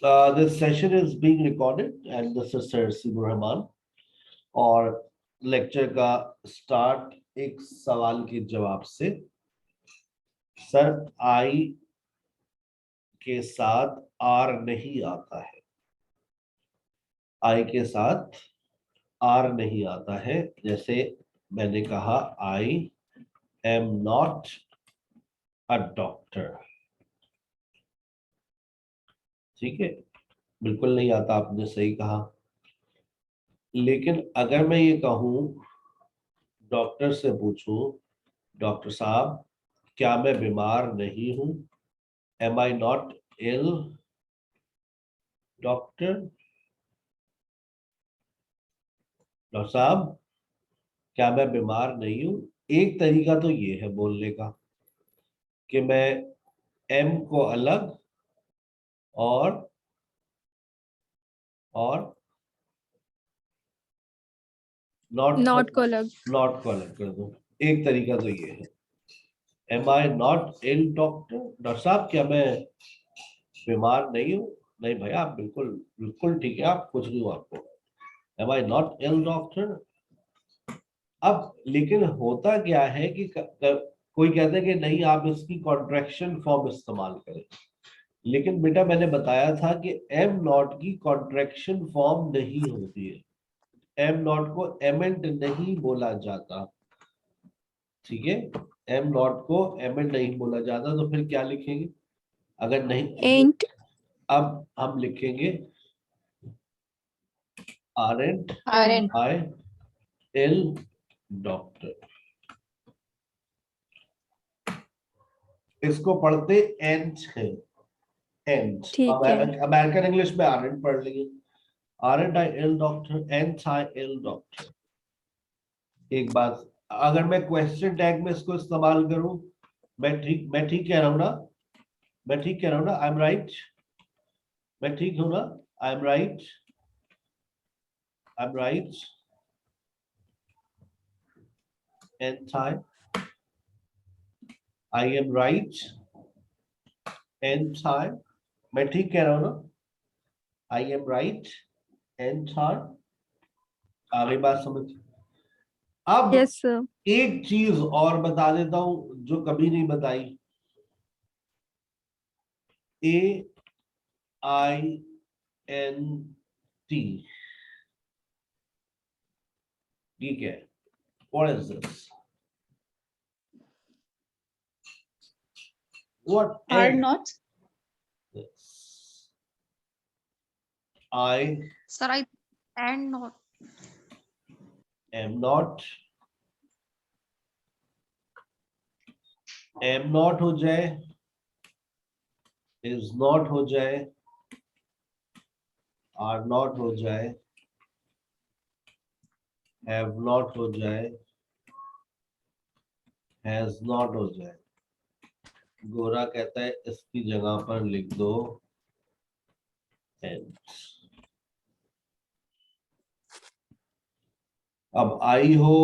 This session is being recorded and this is Sir Sibur Rahman और lecture का start एक सवाल के जवाब से। सर आई के साथ आर नहीं आता है, आई के साथ आर नहीं आता है। जैसे मैंने कहा I am not a doctor, ठीक है, बिल्कुल नहीं आता, आपने सही कहा। लेकिन अगर मैं ये कहूं, डॉक्टर से पूछूं, डॉक्टर साहब क्या मैं बीमार नहीं हूं, am I not ill doctor, doctor साहब क्या मैं बीमार नहीं हूं। एक तरीका तो ये है बोलने का कि मैं एम को अलग और नॉट को अलग को अलग कर दूं। एक तरीका तो ये है, am I not ill doctor, doctor साहब क्या मैं बीमार नहीं हूं, नहीं भाई आप बिल्कुल बिल्कुल ठीक है, आप कुछ नहीं हुआ आपको, am I not ill doctor. अब लेकिन होता क्या है कि कोई कहता है कि नहीं आप इसकी कॉन्ट्रैक्शन फॉर्म इस्तेमाल करें, लेकिन बेटा मैंने बताया था कि एम नॉट की कॉन्ट्रैक्शन फॉर्म नहीं होती है, एम नॉट को एमेंट नहीं बोला जाता, ठीक है, एम नॉट को एमेंट नहीं बोला जाता। तो फिर क्या लिखेंगे अगर नहीं, एंट, अब हम लिखेंगे आरएंट आई एल डॉक्टर, इसको पढ़ते एंट है, एंट। ठीक है। अमेरिकन इंग्लिश में आरएंट पढ़ लेंगे, aren't I ill doctor, ain't I ill doctor. एक बात, अगर मैं क्वेश्चन टैग में इसको इस्तेमाल करूं, मैं ठीक कह रहा हूं ना, मैं ठीक कह रहा हूं ना, आई एम राइट, मैं ठीक हूं ना, I am right, I am right, ain't I am right, ain't I, मैं ठीक कह रहा हूं ना, आई एम राइट, एंट आई। आगे बात समझ। अब यस सर। एक चीज और बता देता हूं जो कभी नहीं बताई, ए आई एन टी, ठीक है, what is this, what Are not. this, I Sir, I and not. am not, am not हो जाए, is not हो जाए, are not हो जाए, have not हो जाए, has not हो जाए। गोरा कहता है इसकी जगह पर लिख दो and। अब आई हो,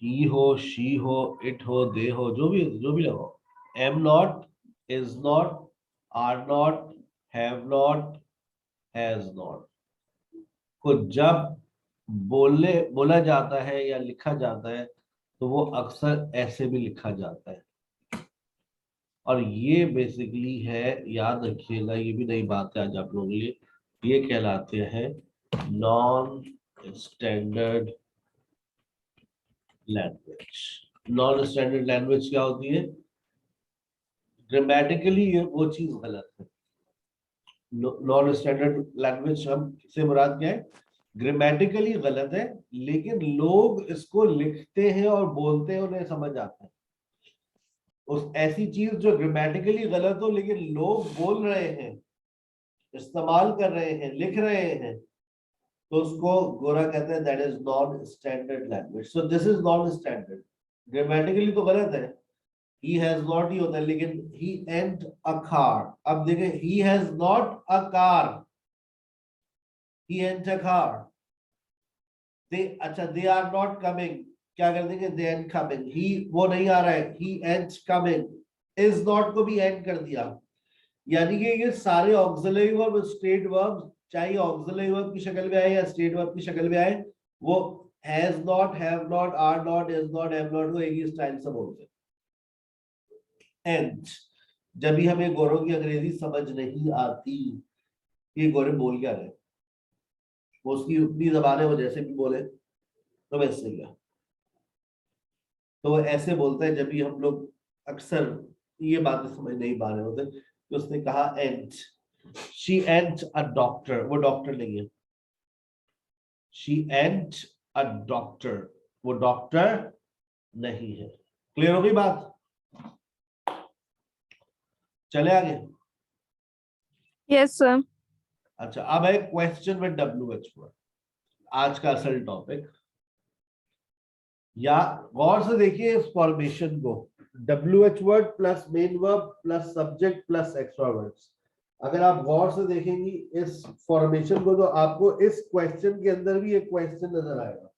ही हो, शी हो, इट हो, दे हो, जो भी लगाओ, am not, is not, are not, have not, has not को जब बोला जाता है या लिखा जाता है तो वो अक्सर ऐसे भी लिखा जाता है। और ये बेसिकली है, याद रखिएगा, ये भी नई बात है आज आप लोगों के लिए, ये कहलाते हैं non standard language. Non standard language क्या होती है, ग्रामेटिकली वो चीज गलत है। नॉन स्टैंडर्ड लैंग्वेज हम से मुराद क्या है, ग्रामेटिकली गलत है, लेकिन लोग इसको लिखते हैं और बोलते हैं, उन्हें समझ आता है। उस ऐसी चीज जो ग्रामेटिकली गलत हो लेकिन लोग बोल रहे हैं, इस्तेमाल कर रहे हैं, लिख रहे हैं, तो उसको गोरा कहते हैं that is non standard language. So this is non standard, grammatically तो गलत है, he has not ही होता है, लेकिन he ain't a car। अब देखें, he has not a car, he ain't a car, they, अच्छा they are not coming, क्या कर देंगे, they ain't coming, he वो नहीं आ रहा है, he ain't coming, is not को भी ain't कर दिया, यानी कि ये सारे ऑक्सिलरी वर्ब, स्टेट वर्ब, चाहे ऑक्सिलरी वर्ब की शक्ल में आए या स्टेट वर्ब की शक्ल में आए, वो has not, have not, are not, is not, have not को एक ही स्टाइल से बोलते हैं। एंड जब भी हमें गौरव की अंग्रेजी समझ नहीं आती कि गौरव बोल क्या रहे, वो उसकी अपनी जबान है, वो जैसे भी बोले तो वैसे ही है। तो वो ऐसे बोलता है जब भी हम लोग अक्सर ये बातें समझ नहीं पा रहे होते। तो उसने कहा and, she and a doctor, वो डॉक्टर नहीं है। शी एंड अ डॉक्टर, वो डॉक्टर नहीं है। क्लियर हो गई बात? चले आगे। Yes sir. अच्छा, अब है क्वेश्चन विद WH वर्ड, आज का असल टॉपिक। या गौर से देखिए इस फॉर्मेशन को, WH word plus main verb plus subject plus extra words. अगर आप गौर से देखेंगी इस फॉर्मेशन को, तो आपको इस क्वेश्चन के अंदर भी एक क्वेश्चन नजर आएगा।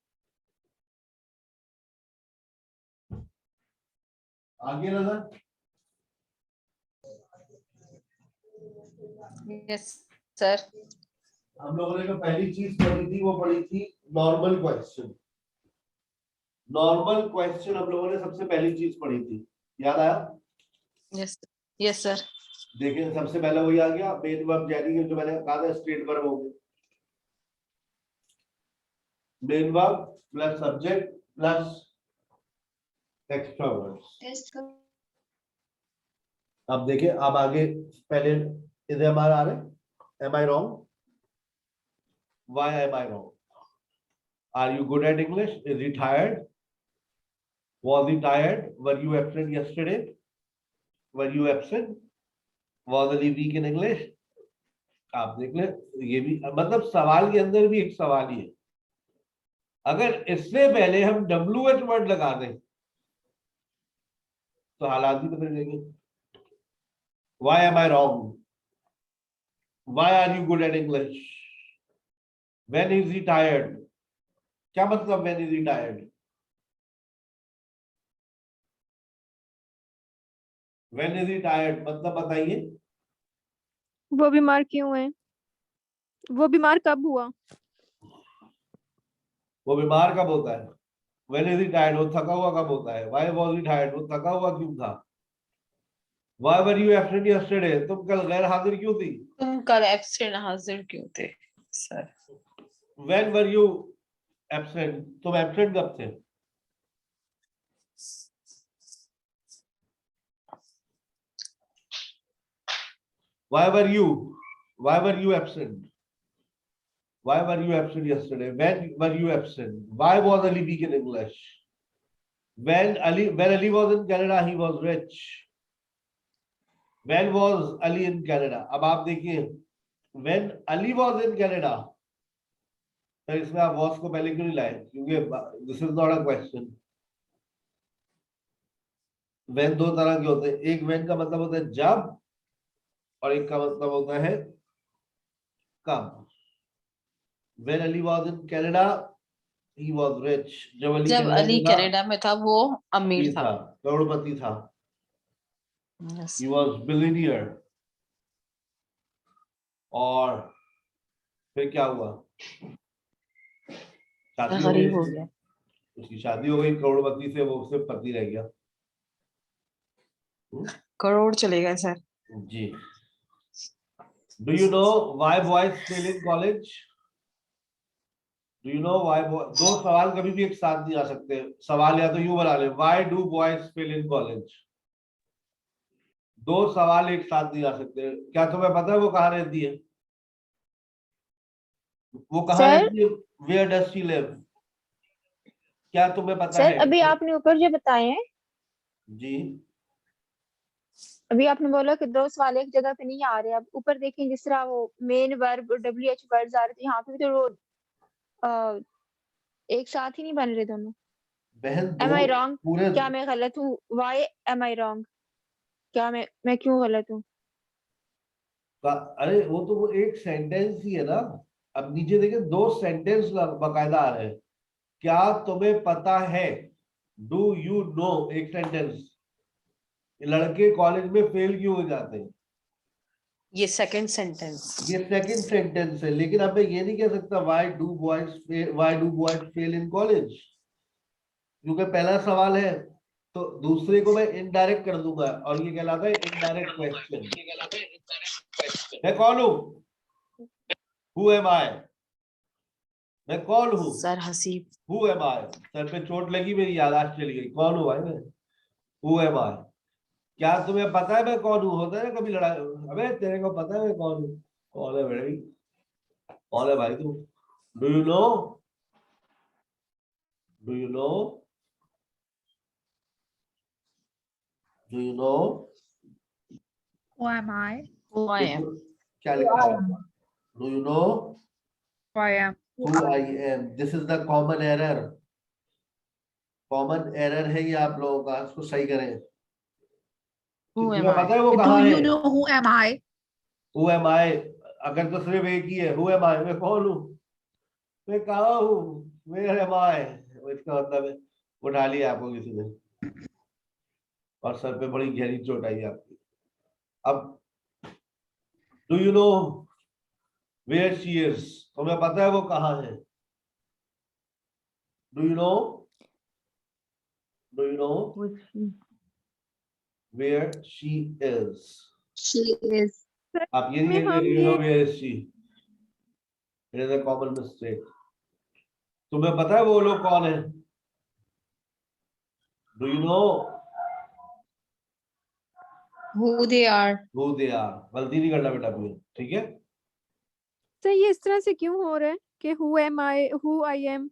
आगे नजर, यस सर। हम लोगों ने जो पहली चीज पढ़ी थी वो पढ़ी थी नॉर्मल क्वेश्चन। नॉर्मल क्वेश्चन हम लोगों ने सबसे पहली चीज पढ़ी थी, याद आया? Yes yes sir. देखिए सबसे पहले वही आ गया, मेन वर्ब, यानी कि जो मैंने कहा था स्ट्रेट वर्ब हो गए, main verb plus subject plus extra words. अब देखिए, अब आगे पहले इधर हमारा आ रहे, am I wrong, why am I wrong, are you good at English, is he tired, was he tired, were you absent yesterday, were you absent, was he weak in English। आप देख ले, ये भी मतलब सवाल के अंदर भी एक सवाल ही है। अगर इससे पहले हम WH वर्ड लगा दें तो हालात भी बदल जाएंगे। Why am I wrong? Why are you good at English? When is he tired? क्या मतलब when is he tired? When is he tired मतलब बताइए। वो बीमार क्यों है? वो बीमार कब हुआ? वो बीमार कब होता है? When is he tired वो थका हुआ कब होता है? Why was he tired वो थका हुआ क्यों था? Why were you absent yesterday तुम कल गैर हाजिर क्यों थी? तुम कल एब्सेंट हाजिर क्यों थे sir? When were you absent तुम absent कब थे? Why were you absent? Why were you absent yesterday? When were you absent? Why was Ali weak in English? When Ali was in Canada, he was rich. When was Ali in Canada? अब आप देखिए, when Ali was in Canada, तो इसमें आप was को पहले क्यों नहीं लाए? क्योंकि this is not a question. When दो तरह के होते हैं, एक when का मतलब होता है जब, और एक का मतलब होता है कब। When Ali was in Canada, he was rich. जब अली कनाडा में था वो अमीर था, करोड़पति था। yes. He was billionaire। और फिर क्या हुआ? शादी हो गई गरीब हो उसकी। गया। उसकी शादी हो गई करोड़पति से, वो सिर्फ पति रह गया। करोड़ चले गए सर। जी। Do you know why boys fail in college? Do you know why दो सवाल कभी भी एक साथ नहीं आ सकते। सवाल या तो यूं बना ले, why do boys fail in college? दो सवाल एक साथ नहीं आ सकते। क्या तुम्हें पता है वो कहाँ रहती है? वो कहाँ सर? रहती है? Where does she live? क्या तुम्हें पता सर है? अभी आपने ऊपर जो बताए हैं, जी, अभी आपने बोला कि दो सवाल एक जगह पे नहीं आ रहे। अब ऊपर देखें, जिस तरह वो मेन वर्ब WH वर्ड्स आ रहे थे, यहाँ पे भी तो वो अ, एक साथ ही नहीं बन रहे दोनों। बहन एम दो आई रॉन्ग? पूरे क्या मैं गलत हूँ? Why am I wrong? क्या मैं क्यों गलत हूँ? अरे वो तो वो एक सेंटेंस ही है ना। अब नीचे देखिए दो सेंटेंस बकायदा आ रहे हैं। क्या तुम्हें पता है? डू यू नो, एक सेंटेंस। लड़के कॉलेज में फेल क्यों हो जाते हैं? ये सेकंड सेंटेंस। ये सेकंड सेंटेंस है, लेकिन अब मैं ये नहीं कह सकता why do boys fail in college, क्योंकि पहला सवाल है तो दूसरे को मैं इनडायरेक्ट कर दूंगा और ये कहलाता है इनडायरेक्ट क्वेश्चन। मैं कौन हूं? Who am I? मैं कौन हूं? Sir Haseeb. Who am I? Sir पे चोट लगी, मेरी याददाश्त चली गई। कौन हूं भाई मैं? हु एम आई? क्या तुम्हें पता है मैं कौन हूं? होता है ना कभी लड़ाई, अबे तेरे को पता है मैं कौन हूं? कौन है भाई? कौन है भाई तू? Do you know? Do you know? Do you know? Who am I? Who I am. क्या लिखा है? Do you know Who I am? who I am? This is the common error. Common error है ये आप लोगों का, इसको सही करें। Who am तुम्हें I? पता है वो Do कहाँ है? you know who am I? Who am I? अगर तो सिर्फ एक ही है, Who am I? मैं कौन हूँ? मैं कहाँ हूँ? Where am I? इसका मतलब है उठा लिया आपको किसी ने और सर पे बड़ी गहरी चोट आई आपकी। अब do you know where she is? तुम्हें पता है वो कहाँ है? Do you know? Do you know where she is? She is. आप ये नहीं कहते you know where is she, it is a common mistake. तुम्हें पता है वो लोग कौन है? Do you know Who they are. Who they are? गलती नहीं करना बेटा अपनी, ठीक है? तो ये इस तरह से क्यों हो रहा है कि who am I, who I am?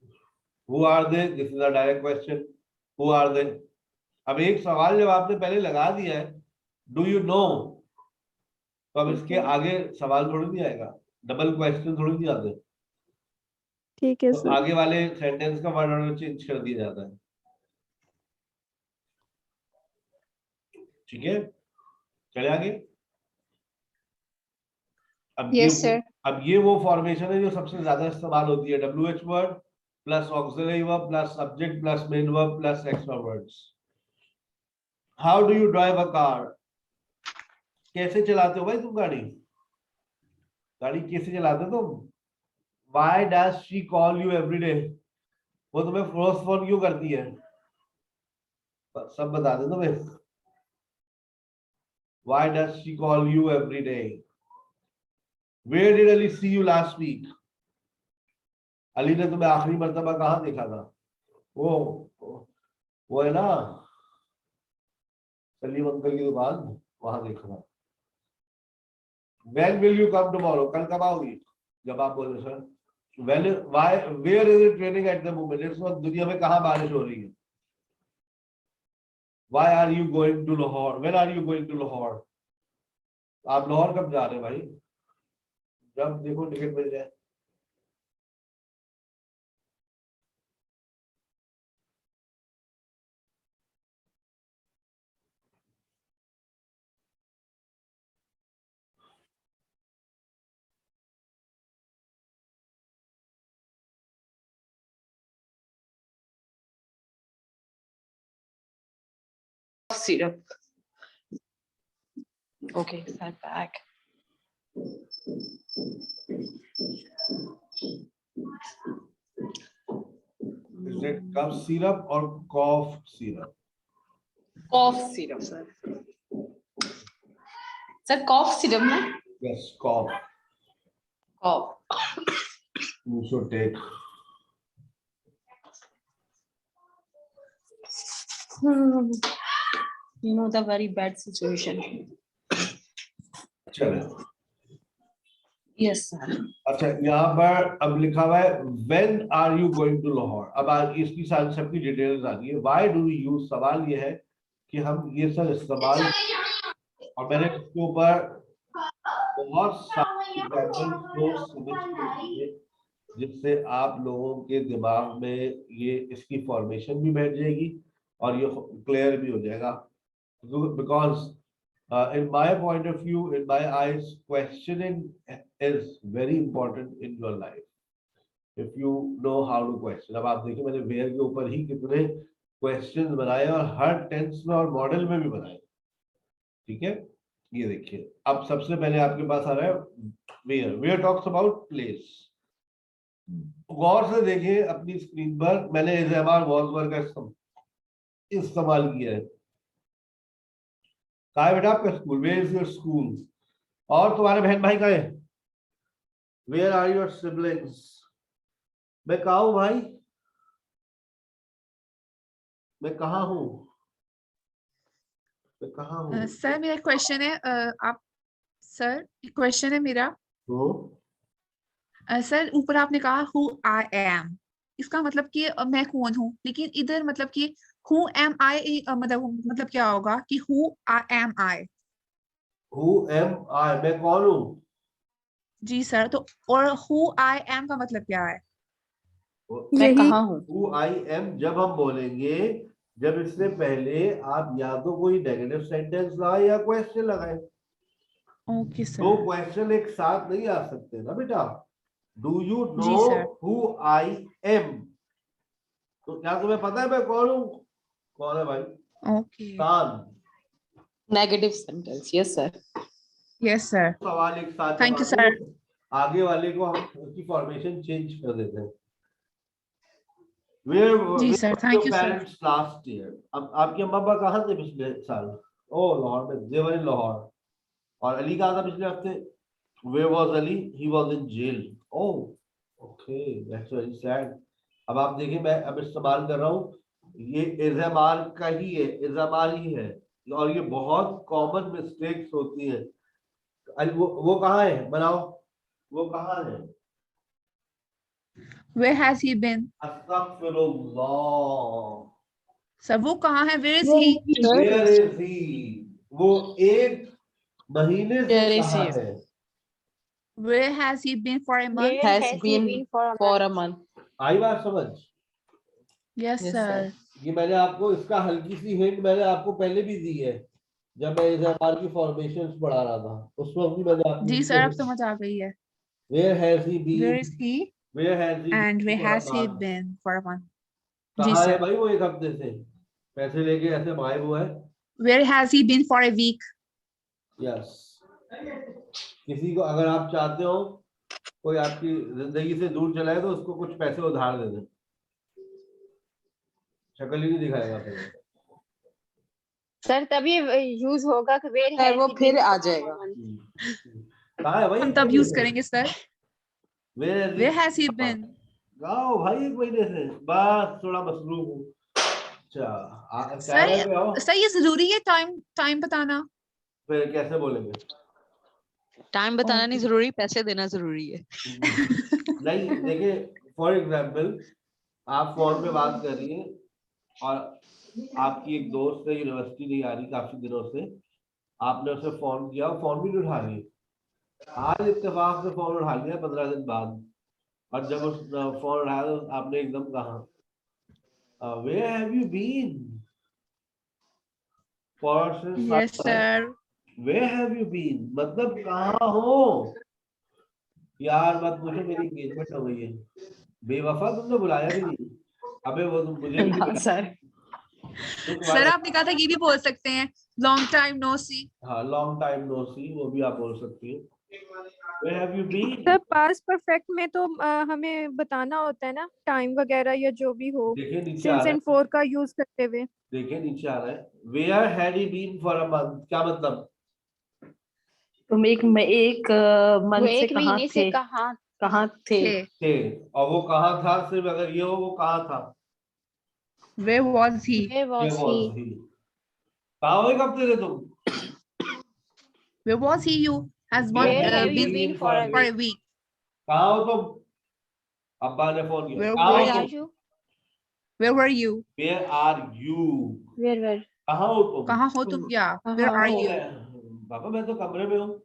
Who are they? This is a direct question. Who are they? अब एक सवाल जब आपने पहले लगा दिया है डू यू नो, तो अब इसके आगे सवाल थोड़ी नहीं आएगा, डबल क्वेश्चन थोड़ी नहीं आते, ठीक है तो सर। आगे वाले सेंटेंस का वर्ड ऑर्डर चेंज कर दिया जाता है। ठीक है, चले आगे। अब Yes, sir. ये वो फॉर्मेशन है जो सबसे ज्यादा इस्तेमाल होती है, WH word plus auxiliary verb plus subject plus main verb plus extra words. How do you drive a car? कैसे चलाते हो भाई तुम गाड़ी? गाड़ी कैसे चलाते हो तुम? Why does she call you every day? वो तुम्हें रोज फोन क्यों करती है? सब बता दे तुम्हें। Why does she call you every day? Where did Ali see you last week? Ali ने तुम्हें आखिरी मर्तबा कहाँ देखा था? वो है ना सलीम अंकल की दुकान, वहां देखा था। When will you come tomorrow? कल कब आओगी? जब आप बोले sir When, why, where is it raining at the moment? इस वक्त दुनिया में कहाँ बारिश हो रही है? Why are you going to Lahore? When are you going to Lahore? आप लाहौर कब जा रहे हैं भाई? जब देखो टिकट मिल जाए। Syrup. Okay, sat back. Is it cough syrup or cough syrup? Cough syrup, sir. Sir, cough syrup, na? Yes, cough. Cough. You should take. You know the very bad situation. चलो Yes, sir. अच्छा, यहाँ पर अब लिखा हुआ है When are you going to Lahore? अब इसकी सारी सबकी डिटेल्स आ गई है। Why do we use? सवाल ये है कि हम ये सब इस्तेमाल, और मैंने इसके ऊपर बहुत सारे एग्जाम्पल जिससे आप लोगों के दिमाग में ये इसकी फॉर्मेशन भी बैठ जाएगी और ये क्लियर भी हो जाएगा। Because in my point of view, in my eyes, questioning is very important in your life. If you know how to question. अब आप देखिए मैंने where के ऊपर ही कितने questions बनाए और हर टेंस में और मॉडल में भी बनाए, ठीक है? ये देखिए, अब सबसे पहले आपके पास आ रहा है वेयर टॉक्स अबाउट प्लेस। गौर से देखिए अपनी स्क्रीन पर, मैंने इज़ेमार वॉल्सबर्ग का इस्तेमाल किया है। कहाँ है बेटा आपका school? Where is your school? और तुम्हारे बहन भाई कहाँ है? Where are your siblings? मैं कहाँ हूँ भाई? मैं कहाँ हूँ? मैं कहाँ हूँ? सर मेरा क्वेश्चन है आप सर क्वेश्चन है मेरा तो सर ऊपर आपने कहा हु आई एम, इसका मतलब कि मैं कौन हूँ, लेकिन इधर मतलब कि हु एम आई मतलब क्या होगा कि who I am I. Who am I, मैं कौन हूँ? जी सर, तो और हु आई एम का मतलब क्या है? मैं यही कहाँ हूँ? हु आई एम जब हम बोलेंगे, जब इससे पहले आप या तो कोई नेगेटिव सेंटेंस लगाए या क्वेश्चन लगाए। ओके दो सर। क्वेश्चन एक साथ नहीं आ सकते ना बेटा। डू यू नो जी सर। Who I am? तो क्या तुम्हें पता है मैं कौन हूँ? कौन है भाई? ओके। कान। Negative sentence, yes sir. Yes sir. सवाल एक साथ थैंक यू जमा सर। दो, आगे वाले को हम उसकी फॉर्मेशन चेंज कर देते हैं। Where जी where sir, were thank your you sir. parents last year? अब आपके अम्मा पापा कहाँ थे पिछले साल? ओ लाहौर में, they were in लाहौर। और अली कहाँ था पिछले हफ्ते? Where was Ali? He was in jail. Oh, okay, that's very sad. अब आप देखिए, मैं अब इस्तेमाल कर रहा हूँ, ये इज़मार का ही है, इज़मार ही है, और ये बहुत कॉमन मिस्टेक्स होती है। वो कहाँ है? बनाओ, वो कहाँ है? Where has he been? अस्तगफिरुल्लाह। सर वो कहाँ है? Where is he? Where is he? वो एक महीने से Where is कहाँ he? है? Where has he been for a month? Where Has has he been been for a for a month? month. आई बात समझ? Yes Yes, sir। sir. ये मैंने आपको इसका हल्की सी हिंट मैंने आपको पहले भी दी है, जब मैं इज़हार की फॉर्मेशंस पढ़ा रहा था, उस वक्त भी मैंने जी आपको सर, अब समझ आ गई है। Where has he Where been, is he where has he and been where for a has he month? been for a month? जी कहाँ है सर। भाई वो एक हफ्ते से? पैसे लेके ऐसे गायब हुआ है। Where has he been for a week? Yes. किसी को अगर आप चाहते हो कोई आपकी जिंदगी से दूर चला है तो उसको कुछ पैसे उधार दे दें, शक्ल ही नहीं दिखाएगा फिर। सर तभी यूज होगा कि where सर has वो he फिर been आ for a जाएगा। month? कहाँ है भाई? हम एक तब महीने यूज से। करेंगे sir. Where Where has he been? गाओ भाई, एक महीने से बस थोड़ा मसरूफ हूँ। अच्छा, कैमरे पे आओ। सर ये जरूरी है टाइम टाइम बताना? फिर कैसे बोलेंगे? टाइम बताना नहीं Okay। जरूरी, पैसे देना जरूरी है। नहीं देखिए, फॉर एग्जाम्पल आप फोन पे बात कर रही हैं और आपकी एक दोस्त है, यूनिवर्सिटी नहीं आ रही काफी दिनों से, आपने उसे फोन किया, फोन भी नहीं उठा रही। आज इत्तेफाक से फोन उठा लिया 15 दिन बाद, और जब उस फोन उठाया तो आपने एकदम कहा where have you been for Yes sir। Where have you been मतलब कहाँ हो? यार मत पूछो, मेरी एंगेजमेंट हो गई है। बेवफा, तुमने बुलाया भी नहीं। अबे वो तुम मुझे भी नहीं हाँ बुलाया। सर। तो सर तुम्हारे, आपने कहा था ये भी बोल सकते हैं, लॉन्ग टाइम नो सी। हाँ लॉन्ग टाइम नो सी, वो भी आप बोल सकती है। Where have you been? Sir past perfect में तो हमें बताना होता है ना टाइम वगैरह या जो भी हो, देखिए नीचे आ सिंस रहा एंड है, फोर का यूज करते हुए। देखिए नीचे आ रहा है, where had he been for a month, क्या मतलब? तुम एक वो मंथ से एक कहाँ महीने से थे? कहाँ कहाँ थे? थे। थे। और वो कहाँ था, सिर्फ अगर ये हो, वो कहाँ था? Where was he? where ये was was he? ही। कहाँ हो, कब थे तुम? Where was he? You has Where one Where have have you you been been been for for a a for week? a week? week? कहाँ हो तुम? अब्बा ने फोन किया, Where कहाँ were हो Where you? are तुम? you? Where were you? Where are you? Where? कहाँ हो तुम? कहाँ हो तुम? या where कहाँ are हो? you? पापा मैं तो कमरे में हूँ।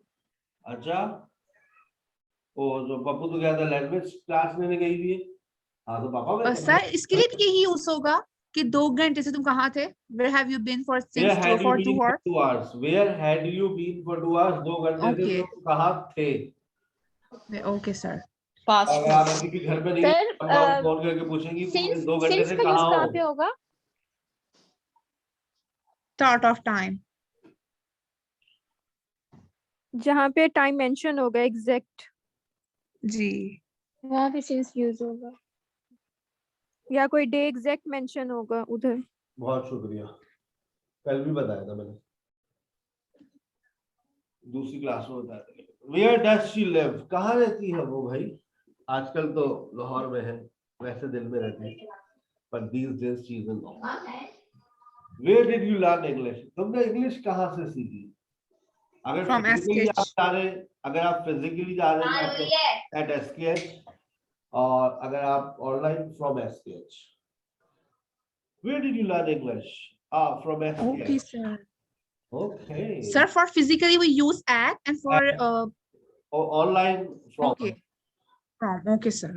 अच्छा, ओ जो पप्पू तो गया था लैंग्वेज क्लास लेने गई हुई है। हाँ तो पापा मैं सर इसके लिए भी यही यूज होगा कि 2 घंटे से तुम कहाँ थे? Where have you been for Where since had you for 2 been for hours? 2 hours? Where had you been for 2 hours? 2 घंटे से Okay। तुम कहाँ थे? Okay sir। पास्ट अगर में। आप अभी भी घर पे नहीं है, सर अब आप फोन करके पूछेंगी तुम 2 घंटे सिंस से का यूज कहाँ कहाँ हो? पे होगा? Start of time। जहाँ पे टाइम मेंशन होगा एग्जैक्ट, जी वहाँ पे सिंस यूज होगा। या कोई डे एग्जैक्ट मेंशन होगा उधर। बहुत शुक्रिया, कल भी बताया था मैंने, दूसरी क्लास में बताया था। Where does she live? कहाँ रहती है वो भाई? आजकल तो लाहौर में है, वैसे दिल में रहती है, पर these days she is in Lahore. Where did you learn English? तुमने इंग्लिश कहाँ से सीखी? अगर From फिजिकली आप SKH. जा रहे, अगर आप फिजिकली जा रहे हैं तो एट SKH, और अगर आप online from SKH. Where did you learn English? From SKH. Okay, sir. Okay. Sir, for physically we use at, and for Online from. okay, from. Okay, sir.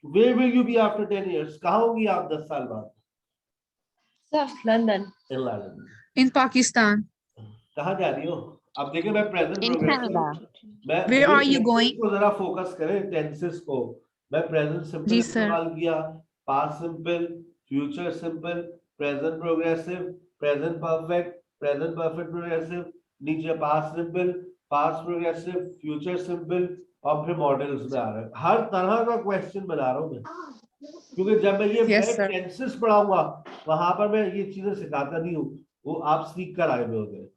Where will you be after 10 years? कहाँ होगी आप 10 साल बाद? Sir, London. In London. In Pakistan. कहाँ जा रही हो? अब देखिए मैं present In progress Canada. Where are you going? को जरा फोकस करें, टेंसेस को। मैं प्रेजेंट सिंपल जी, sir. इस्तेमाल किया, past simple, future simple, present progressive, present perfect, present perfect progressive, नीचे past simple, past progressive, future simple, और फिर मॉडल्स में आ रहे हैं। हर तरह का क्वेश्चन बना रहा हूँ मैं, क्योंकि जब मैं ये Yes, sir. टेंसेस पढ़ाऊंगा वहां पर मैं ये चीजें सिखाता नहीं हूँ, वो आप सीख कर आए हुए होते हैं।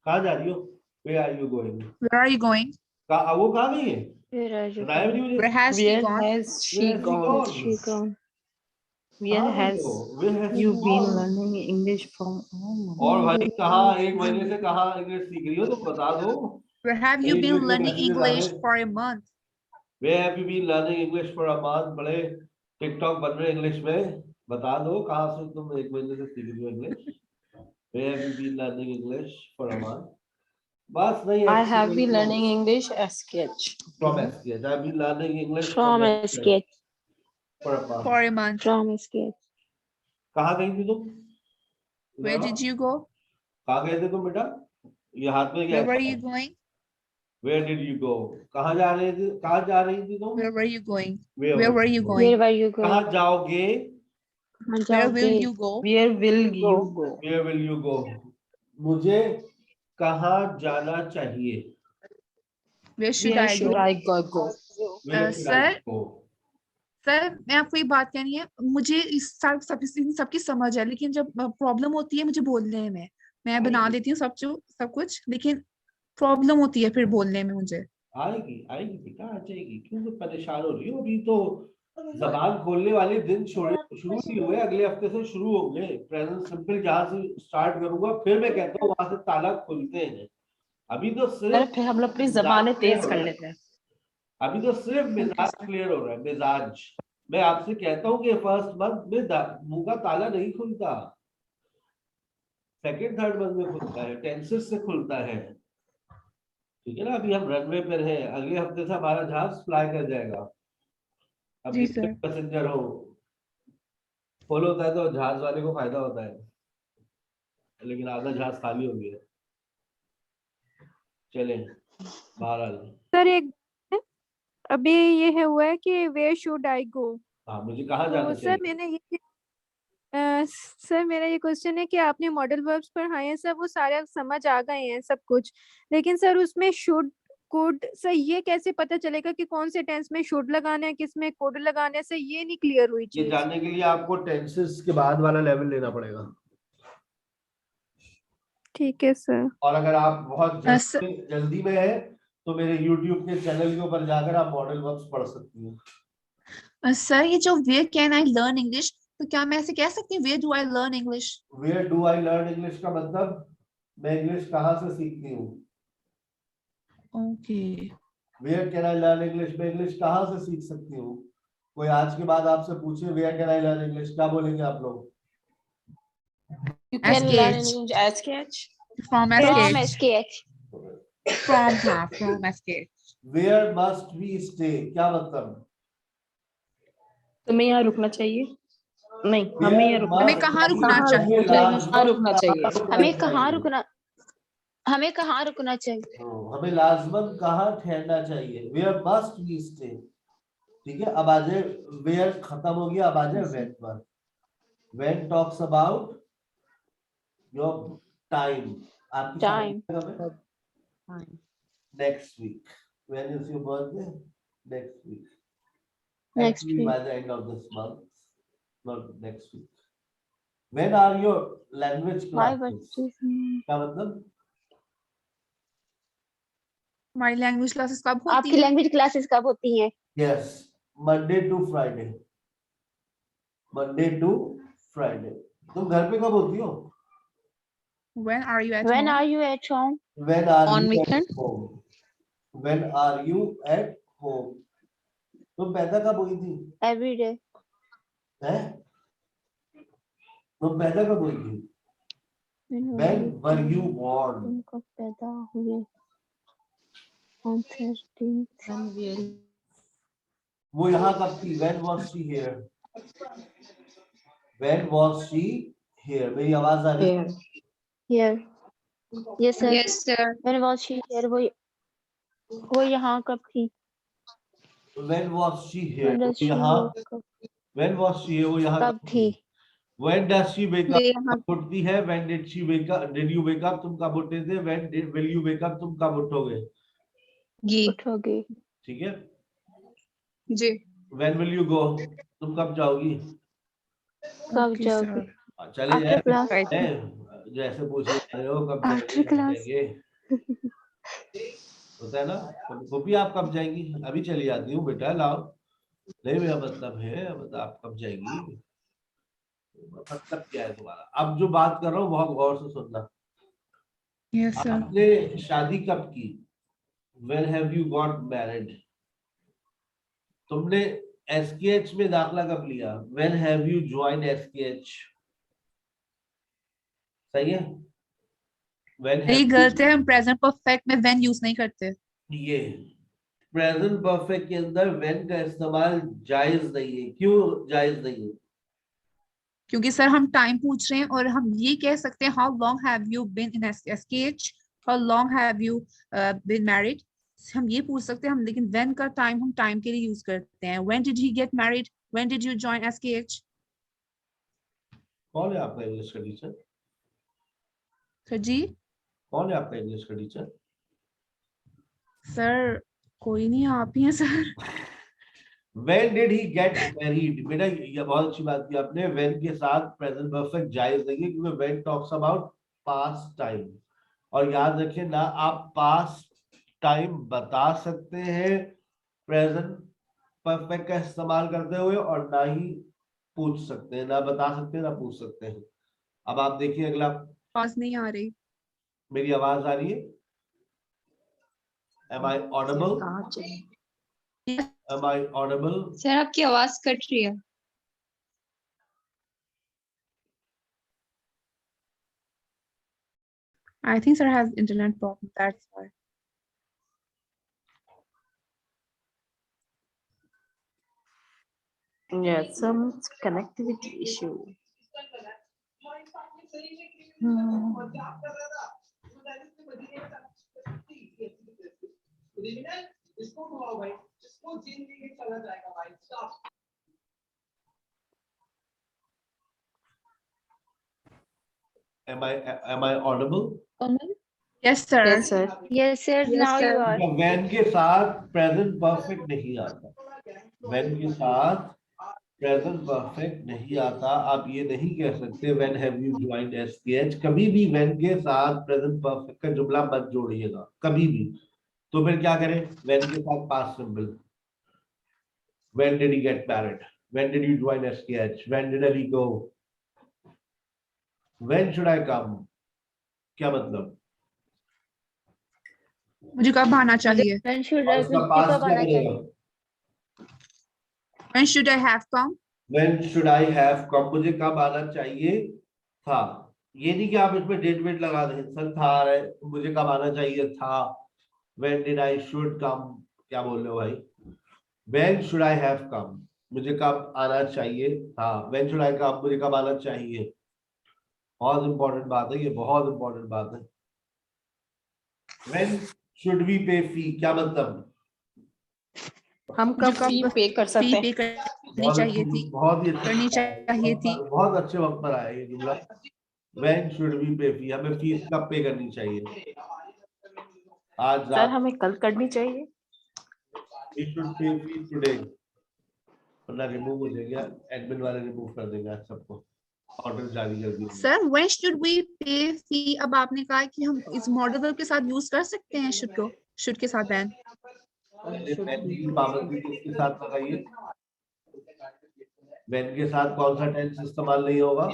कहाँ जा रही हो? Where are you going? Where are you going? वो कहाँ गई है? Where are you बताया भी नहीं मुझे। Where has she Where gone? has she Where has she gone? gone? She gone? Where कहाँ has गई हो? Where has she you been gone? learning English from? और भाई कहाँ, एक महीने से कहाँ इंग्लिश सीख रही हो तो बता दो। Where have you एक been वीक में learning मैसेजेस आ English रहे। for a month? Where have you been learning English for a month? बड़े टिकटॉक बन रहे इंग्लिश में, बता दो कहाँ से तुम एक महीने से सीख रही हो English. Where have you been learning English for a month? बस नहीं, I have been learning English SKH. from SKH. I've been learning English From SKH. for a month. For a month. From SKH. कहाँ गई थी तुम? Where did you go? कहाँ गए थे तुम बेटा? ये हाथ में क्या Where were है? you going? Where did you go? कहाँ जा रहे थे? कहाँ जा रही थी तुम? Where were you going? Where Where were were you you going? Where going? were you going? कहाँ जाओगे? कहाँ Where will जाओगे? you go? Where will you go? Where will you go? मुझे कहाँ जाना चाहिए? Where should Where I should go? I go? Where should I Sir, go? Sir मैं आपको ये बात कहनी है, मुझे इस सबकी समझ है, लेकिन जब प्रॉब्लम होती है मुझे बोलने में, मैं बना देती हूँ सब कुछ, लेकिन प्रॉब्लम होती है फिर बोलने में मुझे। आएगी आएगी बेटा, आ जाएगी, क्यों तो परेशान हो रही हो? अभी तो जबान खोलने वाले दिन शुरू नहीं हुए, अगले हफ्ते से शुरू होंगे। प्रेजेंट सिंपल जहाँ से स्टार्ट करूंगा, फिर मैं कहता हूँ वहां से ताला खुलते हैं। अभी तो अरे सिर्फ फिर हम लोग अपनी जबानें तेज कर लेते हैं। अभी तो सिर्फ मिजाज क्लियर हो रहा है, मिजाज। मैं आपसे कहता हूँ कि फर्स्ट मंथ में मुंह का ताला नहीं खुलता, सेकंड थर्ड मंथ में खुलता है, टेंसेस से खुलता है। ठीक है ना? अभी हम रनवे पर हैं, अगले हफ्ते से हमारा जहाज फ्लाई कर जाएगा। अब जी जितने सर। पैसेंजर हो, फुल होता है तो जहाज वाले को फायदा होता है, लेकिन आधा जहाज खाली हो गया। चले बहरहाल। सर एक अभी ये है हुआ है कि वेयर शुड आई गो, हाँ, मुझे कहाँ जाना तो चाहिए? सर सर मेरा ये क्वेश्चन है कि आपने मॉडल वर्ब्स पढ़ाए हैं सर, वो सारे समझ आ गए हैं सब कुछ, लेकिन सर उसमें शुड कुड सर ये कैसे पता चलेगा कि कौन से टेंस में शुड लगाना है, किस में कुड लगाना है, सर ये नहीं क्लियर हुई ये चीज। जानने के लिए आपको टेंसेस के बाद वाला लेवल लेना पड़ेगा। ठीक है सर। और अगर आप बहुत सर जल्दी में है तो मेरे YouTube के चैनल के ऊपर जाकर आप मॉडल वर्ब्स पढ़ सकती हैं। सर ये जो where can I learn English, तो क्या मैं ऐसे कह सकती हूँ where do I learn English? Where do I learn English का मतलब मैं इंग्लिश कहाँ से सीखती हूँ। Okay. Where can I learn English, में इंग्लिश कहाँ से सीख सकती हूँ। कोई आज के बाद आपसे पूछे where can I learn English, क्या बोलेंगे आप लोग? You can learn SKH. English SKH. From From SKH. SKH. From SKH. Where must we stay, क्या मतलब? तुम्हें यहाँ रुकना चाहिए? नहीं, हमें यहाँ रुकना हमें कहाँ रुकना चाहिए? कहाँ रुकना चाहिए? हमें कहाँ रुकना चाहिए? हमें लाजमन कहाँ ठहरना चाहिए। Where must we stay. ठीक है, अब आ जाए, वेयर खत्म हो गया, अब आ जाए व्हेन पर। When talks about your time, आपकी Time. समय next week. When is your birthday? Next week. Next Actually, week. by the end of this month, not next week. When are your language Why classes? but क्या मतलब? हमारी language classes कब होती आपकी है? Language classes कब होती हैं? Yes, Monday to Friday. Monday to Friday. तुम घर पे कब होती हो? When are you at When home? are you at home? When are On you weekend? at home? When are you at home? तुम पैदा कब हुई थी? Every day. हैं? तुम पैदा कब हुई थी? When were you born? तुम कब पैदा हुए? On 13th. When we are वो यहाँ कब थी? When was she here? When was she here? मेरी आवाज आ रही है? here. Here. Yes sir. Yes, sir. When was she here? वो यहाँ कब थी? When was she here? When वो does she यहाँ wake up? When was she here? वो यहाँ कब थी? When does she wake up? ये यहाँ कब उठती है? When did she wake up? Did you wake up? तुम कब उठे थे? Will you wake up? तुम कब उठोगे? जी उठोगे? ठीक है? जी When will you go? तुम कब जाओगी? कब Okay, जाओगे? sir. चले After जाए class. जैसे पूछ रहे हो कब After जाएंगे? class. होता है ना? गोपी आप कब जाएंगी? अभी चली जाती हूँ बेटा, लाओ। नहीं मेरा मतलब है, मतलब आप कब जाएंगी? मतलब क्या है तुम्हारा? अब जो बात कर रहा हूँ बहुत गौर से सुनना। Yes, sir. आपने शादी कब की? When have you got married? तुमने SKH में दाखला कब लिया? When have you joined SKH? सही है? When यही have you... गलत है, हम प्रेजेंट परफेक्ट में when यूज नहीं करते। ये प्रेजेंट परफेक्ट के अंदर when का इस्तेमाल जायज नहीं है। क्यों जायज नहीं है? क्योंकि सर हम टाइम पूछ रहे हैं और हम ये कह सकते हैं how long have you been in SKH, how long have you been married, हम ये पूछ सकते हैं हम, लेकिन when का टाइम हम टाइम के लिए यूज करते हैं। When did he get married? When did you join SKH? कौन है आपका इंग्लिश का टीचर? सर जी? कौन है आपका इंग्लिश का टीचर? सर कोई नहीं, आप ही हैं sir. When did he get married? बेटा ये बहुत अच्छी बात की आपने। when के साथ प्रेजेंट परफेक्ट जायज नहीं है क्योंकि when talks about past time। और याद रखिए ना, आप past time बता सकते हैं प्रेजेंट परफेक्ट का इस्तेमाल करते हुए, और ना ही पूछ सकते हैं, ना बता सकते हैं ना पूछ सकते हैं। अब आप देखिए अगला। आवाज नहीं आ रही। मेरी आवाज आ रही है? Am I audible? कहाँ चाहिए? Am I audible? सर आपकी आवाज कट रही है। I think sir has internet problem, that's why. Yeah, some connectivity issue. Am I audible? Yes sir. Yes, sir. Yes sir. Yes, Now you sir. are. when के साथ present perfect नहीं आता। when के साथ present perfect नहीं आता। आप ये नहीं कह सकते when have you joined SKH। कभी भी when के साथ प्रेजेंट परफेक्ट का जुमला मत जोड़िएगा कभी भी। तो फिर क्या करें? when के साथ past simple. when did he get married? when did you join SKH? when did he go? when should I come? क्या मतलब? मुझे कब आना चाहिए? When should और I उसका मुझे पास्ट कब क्या आना बनेगा? चाहिए? When should I have come? When should I have come? मुझे कब आना चाहिए था। ये नहीं कि आप इसमें डेट वेट लगा दें। सर था है, मुझे कब आना चाहिए था। When did I should come? क्या बोल रहे हो भाई? When should I have come? मुझे कब आना चाहिए था। When should I come? मुझे कब आना चाहिए। बहुत इंपॉर्टेंट बात है ये, बहुत इंपॉर्टेंट बात है। When should we pay fee? क्या मतलब? हम कब फी पे कर सकते हैं? पे करनी चाहिए थी, बहुत ही करनी चाहिए थी। बहुत अच्छे वक्त पर आया ये जुमला। When should we pay fee? हमें फीस कब पे करनी चाहिए। आज सर रात हमें कल करनी चाहिए। we should pay fee today, वरना रिमूव हो जाएगा, एडमिन वाले रिमूव कर देंगे आज सबको, ऑर्डर जारी कर दिया। सर व्हेन शुड वी पे फी? अब आपने कहा कि हम इस मॉडल वर्ब के साथ यूज कर सकते हैं शुड को, शुड के साथ बैन। की पाबंदी किसके साथ लगाइए? when के साथ कौन सा टेंस इस्तेमाल नहीं होगा?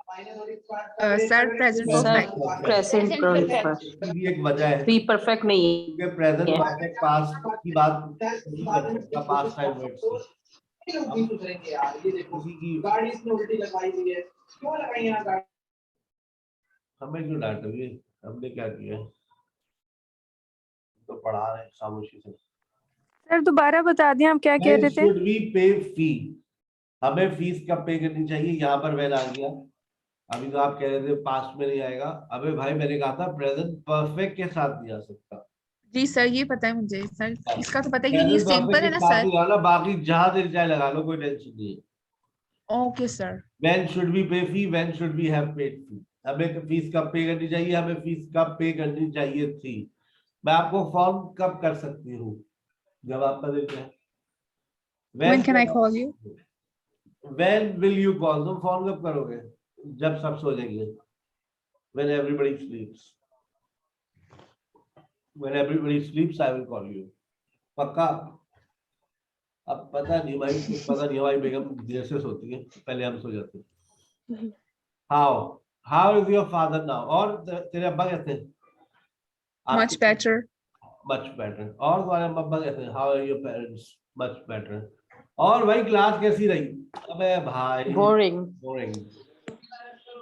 Sir present sir perfect. Present Present perfect, इसकी भी एक वजह है, प्री परफेक्ट नहीं क्योंकि प्रेजेंट परफेक्ट पास्ट की बात नहीं कर सकता पास्ट टाइम वर्ड से। हमें क्यों डांट रही है? हमने क्या किया? तो पढ़ा रहे हैं खामोशी से। सर दोबारा बता दें आप क्या कह When रहे थे? should we pay fee? हमें फीस कब पे करनी चाहिए? यहाँ पर when आ गया, अभी तो आप कह रहे थे पास्ट में नहीं आएगा। अबे भाई मैंने कहा था प्रेजेंट परफेक्ट के साथ नहीं आ सकता। जी सर ये पता है मुझे सर, इसका तो पता है कि ये प्रेजेंट सिंपल परफेक्ट है के ना साथ सर। नहीं आना, बाकी जहां दिल चाहे लगा लो, कोई टेंशन नहीं है। Okay sir. When should we pay fee? When should we have paid fee? हमें फीस कब पे करनी चाहिए? हमें फीस कब पे करनी चाहिए थी? मैं आपको फॉर्म कब कर सकती हूँ? जब आपका दिल चाहे। When can I call you? When will you call? तुम फोन कब करोगे? जब सब सो जाएंगे। When everybody sleeps. When everybody sleeps, I will call you. पक्का? अब पता नहीं भाई, कुछ पता नहीं, हमारी बेगम देर से सोती है, पहले हम सो जाते हैं। How is your father now? और तेरे अब्बा कैसे हैं? Much better. Much better. और तुम्हारे अब्बा कैसे हैं? How are your parents? Much better. और भाई क्लास कैसी रही? अबे भाई बोरिंग।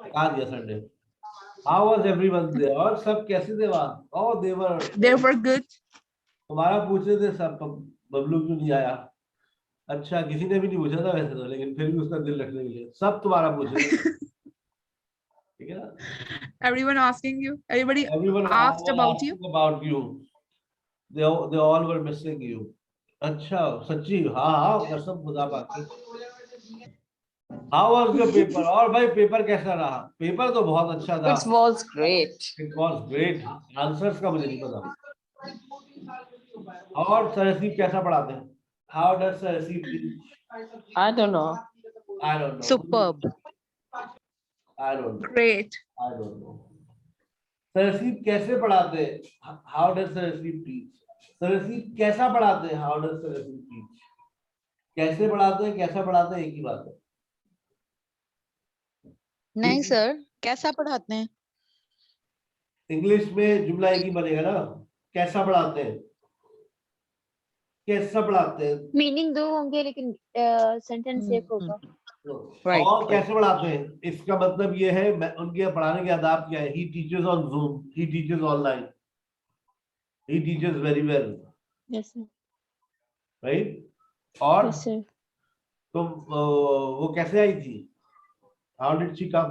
कहाँ दिया Sunday? How was everyone there? और सब कैसे थे वहाँ? Oh, They were good. तुम्हारा पूछ रहे थे सब, बबलू क्यों नहीं आया? अच्छा, किसी ने भी नहीं पूछा था वैसे तो, लेकिन फिर भी उसका दिल रखने के लिए सब तुम्हारा पूछ रहे थे। ठीक है ना? Everyone asking you. Everybody Everyone asked about you. About you. They all were missing you. अच्छा सच्ची? हाँ कसम खुदा पाक। How was your paper? और भाई पेपर कैसा रहा? पेपर तो बहुत अच्छा था। It was great. It was great. Answers का मुझे नहीं पता। और सरसीप कैसा पढ़ाते हैं? How does सरसीप teach? I don't know. I don't know. Superb. I don't know. Great. I don't know. सरसीप कैसे पढ़ाते हैं? How does सरसीप teach? सरसीप कैसा पढ़ाते हैं? How does सरसीप teach? कैसे पढ़ाते हैं, कैसा पढ़ाते हैं, एक ही बात है। नहीं सर, कैसा पढ़ाते हैं? इंग्लिश में जुमला एक ही बनेगा ना, कैसा पढ़ाते हैं, कैसा पढ़ाते हैं। मीनिंग दो होंगे लेकिन सेंटेंस एक होगा। Right, और कैसे पढ़ाते हैं, इसका मतलब ये है उनके पढ़ाने के आदाब क्या है। He teachers on Zoom, he teachers online, he teachers very well, yes sir. Right. और यस सर। तुम वो कैसे आई थी? How did she come?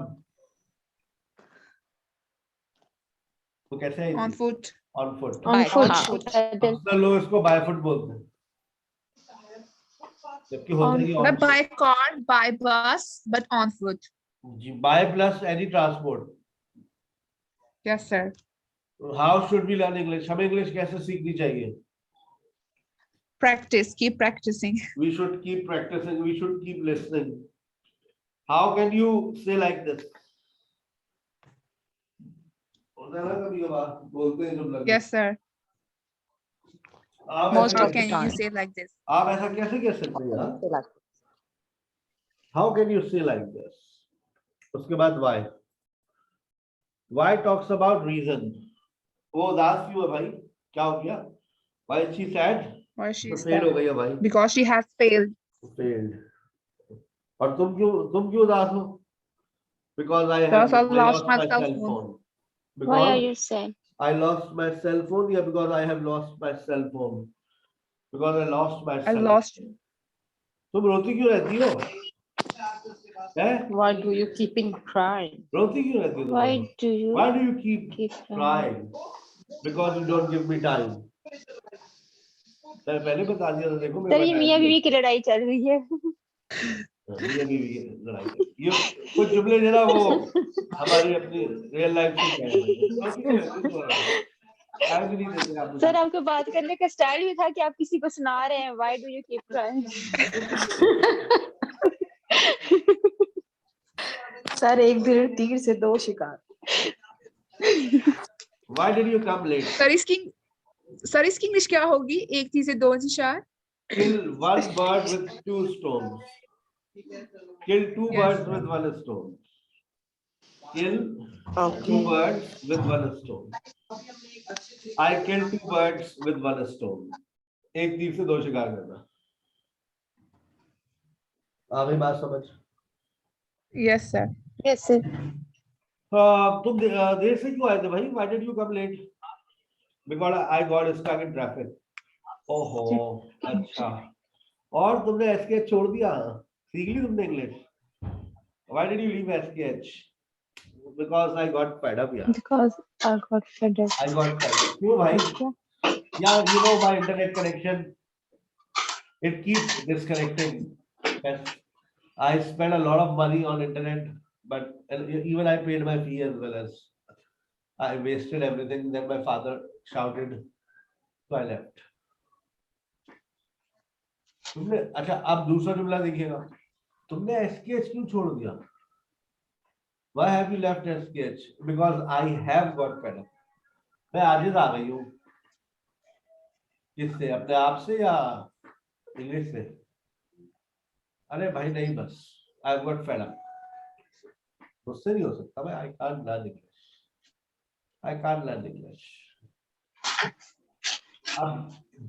वो कैसे आई On थी? foot. On foot. On By foot. foot. अक्सर लोग इसको बाय फुट बोलते हैं, जबकि होता ही Not by car, by bus, but on foot. By plus any transport. Yes sir. How should we learn English? हमें इंग्लिश कैसे सीखनी चाहिए? Practice. Keep practicing. We should keep practicing, we should keep listening. How can you say like this? होता है ना कभी कभार बोलते हैं जब लगता है। Yes sir. आप Most How ऐसा of the can you time. say like this? आप ऐसा कैसे कह सकते हैं यार? How can you say like this? उसके बाद why? Why talks about reason? वो उदास क्यों है भाई? क्या हो गया? Why is she sad? Why she तो is फेल हो sad? गई है भाई। Because she has failed. Failed. और तुम क्यों उदास हो? Because I Because have I lost my my cell cell phone. phone. Why are Because you sad? I lost my cell phone. Yeah, because I have lost my cell phone. Because I lost my I cell lost. phone. तुम रोती क्यों रहती हो? हैं? Why do you keeping crying? रोती क्यों रहती हो तुम? Why do you Why do you keep keep crying? Because you don't give me time. मैंने पहले बता दिया था, देखो मेरे सर पास ये time मियाँ नहीं बीवी की लड़ाई चल रही है। है। मियाँ बीवी की लड़ाई। ये कुछ जुमले जरा वो हमारी अपनी रियल लाइफ से क्या है? रोती क्यों रहती हो? टाइम भी नहीं देते आप सर मुझे। आपको बात करने का स्टाइल भी था कि आप किसी को सुना रहे हैं, why do you keep crying. Sir एक दिन तीर से दो शिकार। Why did you come late? Sir इसकी इंग्लिश क्या होगी? एक तीर से दो निशान। Kill one bird with two stones. Kill two Yes, birds sir. with one stone. Kill Okay. two birds with one stone. I killed two birds with one stone. एक तीर से दो शिकार करना। आ गई बात समझ? Yes, sir. Yes sir. तुम देर से क्यों आए थे भाई? Why did you come late? Because I got stuck in traffic. ओहो, अच्छा। और तुमने एसकेएच छोड़ दिया? सीख ली तुमने English? Why did you leave SKH? Because I got fed up, yeah. Because I got fed up. I got fed up. क्यों भाई? Yeah, you know my internet connection. It keeps disconnecting. Yes. I spent a lot of money on internet, but even I paid my fee as well as I wasted everything. Then my father shouted, so I left. तुमने अच्छा अब दूसरा जुमला देखिएगा। तुमने SKH क्यों छोड़ दिया? Why have you left SKH? Because I have got fed up. मैं आजिज आ गई हूँ। किससे? अपने आप से या इंग्लिश से? अरे भाई नहीं, बस I have got fed up. मुझसे नहीं हो सकता भाई। I can't learn English. I can't learn English. अब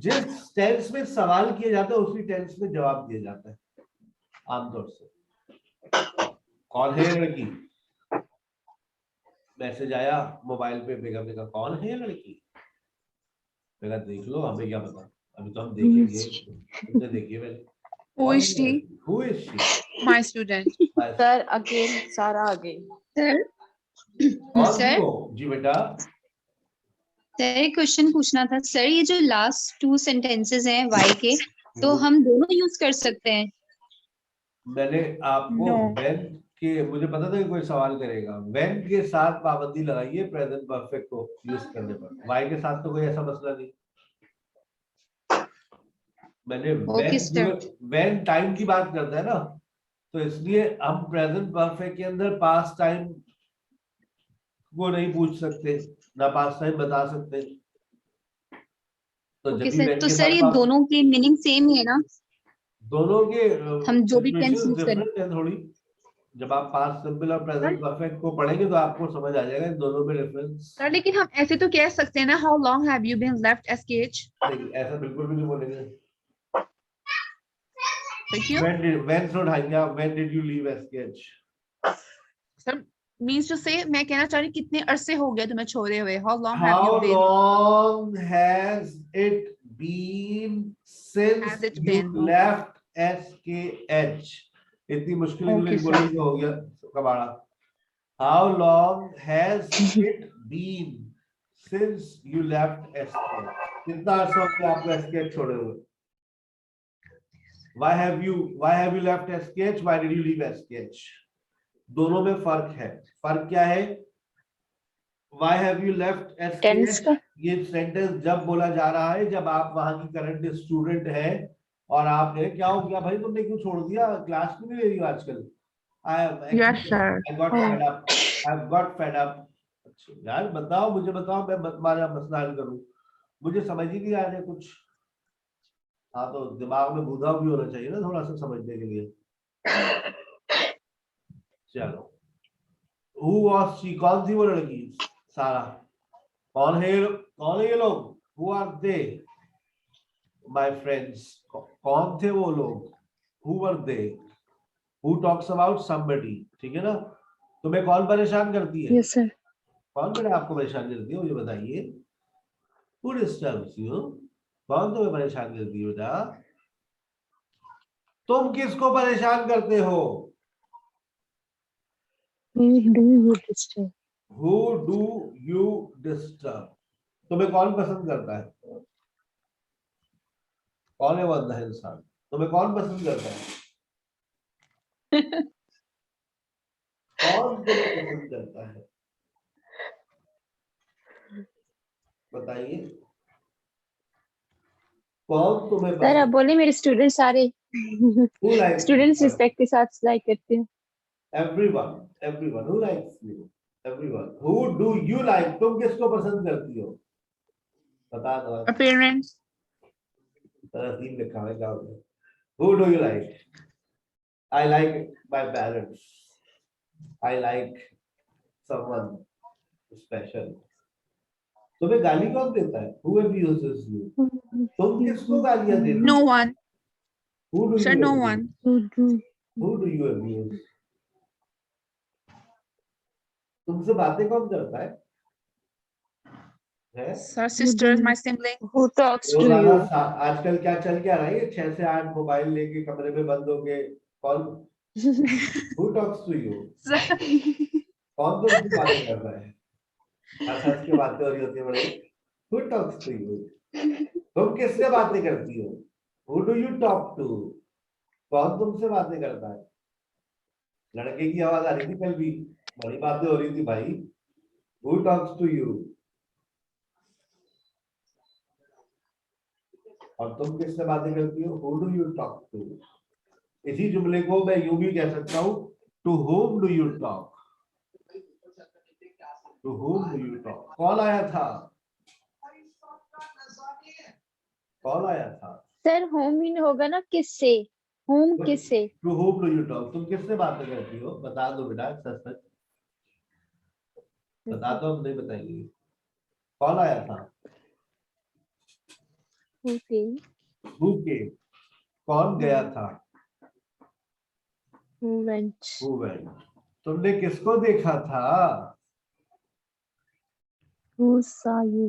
जिस टेंस में सवाल किए जाते हैं उसी टेंस में जवाब दिए जाता है आमतौर से। कौन है ये लड़की? मैसेज आया मोबाइल पे, बेगम ने कहा कौन है ये लड़की? मैंने कहा देख लो, हमें क्या पता, अभी तो हम देखेंगे। तुमने देखी पहले? Who is she? Who is she? My student. Sir again सारा अगेन। सर कौन सर? थी वो? जी बेटा। सर एक क्वेश्चन पूछना था सर, ये जो लास्ट टू सेंटेंसेस हैं वाई के, तो हम दोनों यूज कर सकते हैं? मैंने आपको No. when के, मुझे पता था कि कोई सवाल करेगा। when के साथ पाबंदी लगाइए प्रेजेंट परफेक्ट को यूज करने पर। वाई के साथ तो कोई ऐसा मसला नहीं। मैंने Okay, sir. when टाइम की बात करता है ना, तो इसलिए हम प्रेजेंट परफेक्ट के अंदर पास्ट टाइम को नहीं पूछ सकते, ना पास्ट टाइम बता सकते। तो ओके जब भी सर, when तो के सर साथ ये दोनों के मीनिंग सेम ही है ना? दोनों के हम जो भी टेंस situations यूज करें। different है थोड़ी। जब आप पास्ट सिंपल और प्रेजेंट परफेक्ट को पढ़ेंगे तो आपको समझ आ जाएगा इन दोनों में डिफरेंस। सर लेकिन हम ऐसे तो कह सकते हैं ना, how long have you been left SKH? नहीं, ऐसा बिल्कुल भी नहीं बोलेंगे। तो क्यों? when से उठाएंगे आप, when did you leave SKH? Sir means to say, मैं कहना चाह रही हूँ कितने अरसे हो गए तुम्हें छोड़े हुए? How long have How you been? long has it been since Has it you been? left SKH? इतनी मुश्किल Okay, इंग्लिश sir. बोलने से हो गया कबाड़ा। How long has it been since you left SKH? कितना अर्सा हो गया आपको SKH छोड़े हुए? Why have you left SKH? Why did you leave SKH? दोनों में फर्क है। फर्क क्या है? Why have you left tense SKH? का ये सेंटेंस जब बोला जा रहा है जब आप वहां की करंट स्टूडेंट है और आपने क्या हो गया भाई, तुमने क्यों छोड़ दिया, क्लास क्यों नहीं ले रही हो आजकल? Yes, sir. I got fed up. I've got fed up. अच्छा, यार बताओ, मुझे बताओ, मैं तुम्हारा मसला हल करूं। मुझे समझ ही नहीं आ रहा कुछ। हाँ तो दिमाग में भूदा भी होना चाहिए ना थोड़ा सा समझने के लिए। चलो, Who was she? कौन थी वो लड़की? सारा। कौन है ये लोग? Who are they? My friends. कौन थे वो लोग? Who were they? Who talks about somebody? ठीक है ना? तुम्हें कौन परेशान करती है? Yes sir. कौन बेटा आपको परेशान करती है मुझे बताइए? Who disturbs you? कौन तुम्हें परेशान करती है बेटा? तुम किसको परेशान करते हो? Who do you disturb? Who do you disturb? तुम्हें कौन पसंद करता है? कौन है वो अंधा इंसान? तुम्हें कौन पसंद करता है? कौन तुम्हें पसंद करता है? बताइए कौन तुम्हें सर आप पसंद? बोले मेरे स्टूडेंट सारे Who likes students you? Respect के साथ लाइक करते हैं। everyone who likes you, everyone who do you like? तुम किसको पसंद करती हो? बता दो। Parents. तीन लिखा है क्या होता है? Who do you like? I like my parents. I like someone special. तुम्हें गाली कौन देता है? Who abuses you? तुम किसको गालियां देती हो? No one. Who do Sir, you no abuse? one. Who do you abuse? तुमसे बातें कौन करता है? हैं? Sir, sisters, my sibling. Who talks to रोजाना you? आजकल क्या चल क्या रहा है? ये 6 से 8 मोबाइल लेके कमरे में बंद हो गए कौन? Who talks to you? Sir, कौन तुमसे बातें कर रहा है? हंस के बातें हो रही होती है बड़े। Who talks to you? तुम किससे बातें करती हो? Who do you talk to? कौन तुमसे बातें करता है? लड़के की आवाज आ रही थी कल भी, बड़ी बातें हो रही थी भाई। Who talks to you? और तुम किससे बातें करती हो? Who do you talk to? इसी जुमले को मैं यूं भी कह सकता हूँ, To whom do you talk? To whom do you talk? कौन आया था? कौन आया था? सर होम इन होगा ना किससे? होम किससे? To whom do you talk? तुम किससे बातें करती हो? बता दो बेटा, सच सच बता दो, हम नहीं बताएंगे। कौन आया था? Who came? Who came? कौन गया था? Who went? Who went? तुमने किसको देखा था? Who saw you?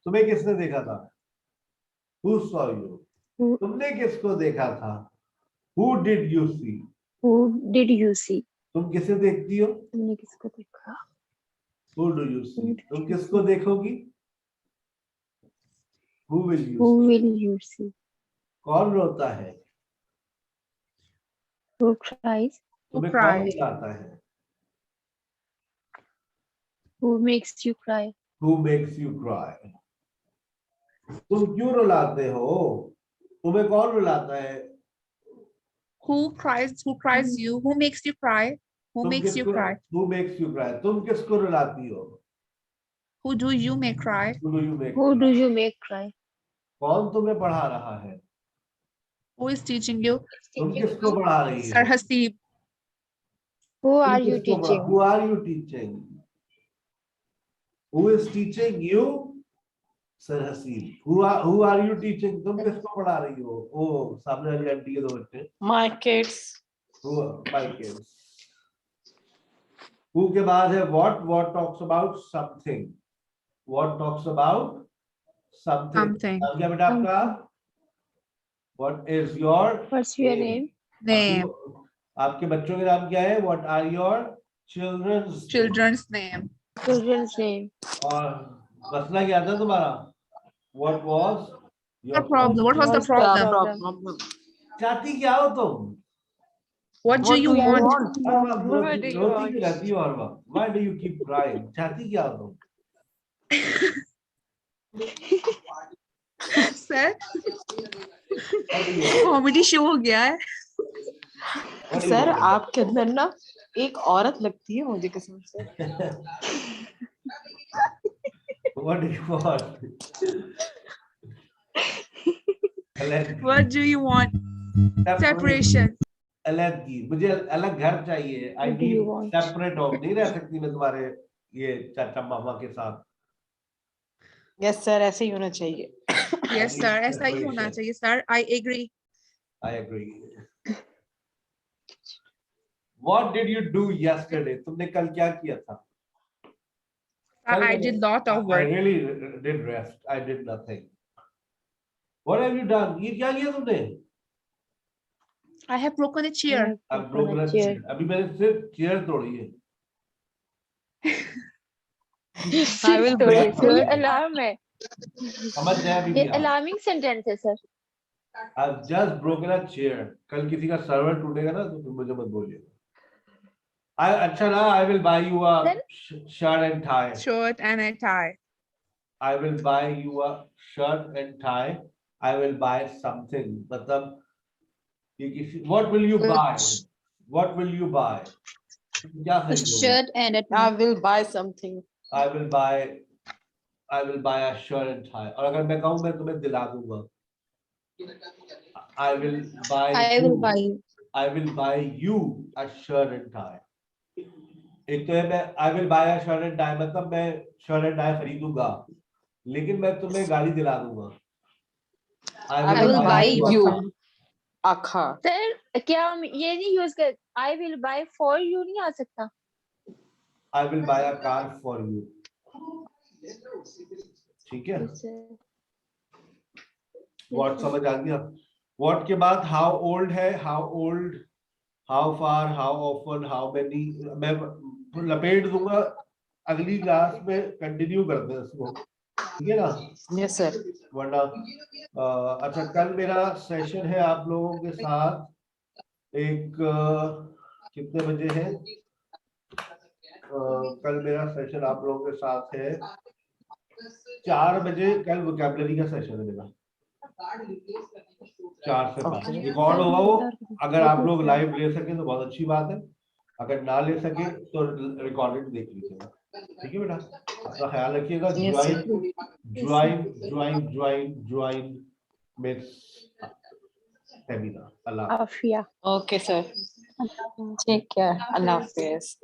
तुम्हें किसने देखा था? Who saw you? Who तुमने किसको देखा था? Who did you see? Who did you see? तुम किसे देखती हो? तुमने किसको देखा? Who do you see? Who did तुम you किसको देखोगी? Who will you Who see? will you see? कौन रोता है? Who cries? तुम्हें cry? कौन रुलाता है? Who makes you cry? Who makes you cry? तुम क्यों रुलाते हो? तुम्हें कौन रुलाता है? Who cries? Who cries you? Who makes you cry? Who तुम makes you किसको? cry? Who makes you cry? तुम किसको रुलाती हो? Who do you make cry? Who do you make Who do cry? you make cry? कौन तुम्हें पढ़ा रहा है? Who is teaching you? तुम किसको पढ़ा रही Sir हो? Hasib. Who तुम are you किसको पढ़ा- teaching? Who are you teaching? Who is teaching you? Sir Haseeb. Who are you teaching? तुम किसको पढ़ा रही हो? ओ सामने वाली आंटी के दो बच्चे। My kids. Who are my kids? Who के बाद है what? What talks about something? What talks about something? Something. नाम क्या बेटा आपका? What is your What's your name? Name. आपके बच्चों के नाम क्या है? What are your children's Children's name. Children's name. और मसला क्या था तुम्हारा? What was your The problem. What was the What's the problem? problem? चाहती क्या हो तुम? What do you want? हर वक्त What do you रोती want? क्यों रहती हो हर वक्त? Why do you keep crying? चाहती क्या हो तुम? Sir, What do you want? comedy show हो गया है. What do you sir want? आपके अंदर ना एक औरत लगती है मुझे कसम से। What do you want? अलग What do you want? Separation. अलग की मुझे अलग घर चाहिए। I What do you need want? separate home। नहीं रह सकती मैं तुम्हारे ये चाचा मामा के साथ। यस सर ऐसे ही होना चाहिए। Yes, sir. ऐसा ही होना चाहिए, sir. I agree. I agree. What did you do yesterday? तुमने कल क्या किया था? Sir, I did lot of I work. really did rest. I did nothing. What have you done? ये क्या किया तुमने? I have broken a chair. I've broken a chair. अभी मैंने सिर्फ चेयर तोड़ी है। I will break it. ये alarm है। समझ गए अभी ये भी आप? alarming sentence है sir. I've just broken a chair. कल किसी का सर्वर टूटेगा ना तो तुम मुझे मत बोलिएगा। अच्छा ना, I will buy you a Then- shirt and tie. Shirt and a tie. I will buy you a shirt and tie. I will buy something. मतलब what will you buy? What will you buy? क्या A खरीदोगे? shirt and a I tie. will buy something. I will buy a shirt and tie. और अगर मैं कहूँ मैं तुम्हें दिला दूंगा. I will buy I you. will buy you. I will buy you a shirt and tie. एक तो है मैं I will buy a shirt and tie मतलब मैं shirt and tie खरीदूंगा, लेकिन मैं तुम्हें गाड़ी दिला दूंगा. I will buy you a car. Sir क्या हम ये नहीं यूज कर I will buy for you नहीं आ सकता? I will buy a car for you. ठीक है. What समझ आ गया? What के बाद how old है, how old, how far, how often, how many. मैं लपेट दूंगा, अगली क्लास में कंटिन्यू करते हैं इसको, ठीक है ना? Yes, sir. वरना अच्छा कल मेरा सेशन है आप लोगों के साथ एक कितने बजे है? कल मेरा सेशन आप लोगों के साथ है 4 बजे. कल वोकैबुलरी का सेशन है मेरा 4 से 5. रिकॉर्ड होगा वो. अगर आप लोग लाइव ले सके तो बहुत अच्छी बात है, अगर ना ले सके तो रिकॉर्डेड देख लीजिएगा. ठीक है बेटा, अपना ख्याल रखिएगा. Join miss seminar. Allah. Okay, sir. Take care. Allah Hafiz.